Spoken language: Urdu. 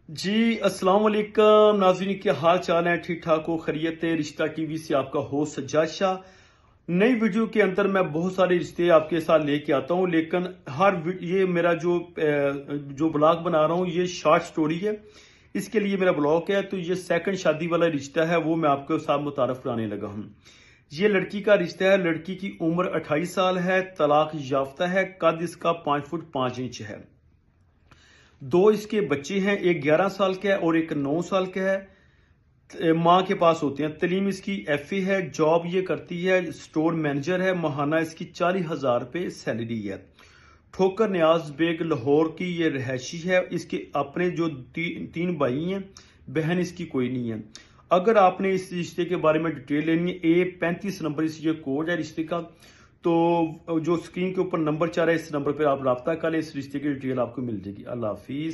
جی السلام علیکم ناظرین، کیا حال چال ہے؟ ٹھیک ٹھاک ہو؟ خیریت ہے؟ رشتہ ٹی وی سے آپ کا ہوسٹ سجاد شاہ۔ نئی ویڈیو کے اندر میں بہت سارے رشتے آپ کے ساتھ لے کے آتا ہوں، لیکن یہ میرا جو بلاگ بنا رہا ہوں یہ شارٹ سٹوری ہے۔ اس کے لیے میرا بلاگ ہے، تو یہ سیکنڈ شادی والا رشتہ ہے، وہ میں آپ کے ساتھ متعارف کرانے لگا ہوں۔ یہ لڑکی کا رشتہ ہے، لڑکی کی عمر 28 سال ہے، طلاق یافتہ ہے، قد اس کا 5 فٹ 5 انچ ہے۔ دو اس کے بچے ہیں، ایک 11 سال کا ہے اور ایک 9 سال کا ہے۔ ماں کے پاس ہوتے ہیں۔ تعلیم اس کی FA ہے، جاب یہ کرتی ہے، سٹور مینیجر ہے، ماہانہ اس کی 40,000 روپے سیلری ہے۔ ٹھوکر نیاز بیگ لاہور کی یہ رہائشی ہے۔ اس کے اپنے جو 3 بھائی ہیں، بہن اس کی کوئی نہیں ہے۔ اگر آپ نے اس رشتے کے بارے میں ڈیٹیل لینی ہے، A35 نمبر اس یہ کوڈ ہے رشتے کا، تو جو اسکرین کے اوپر نمبر چاہ رہا ہے اس نمبر پہ آپ رابطہ کر لیں، اس رشتے کی ڈیٹیل آپ کو مل جائے گی۔ اللہ حافظ۔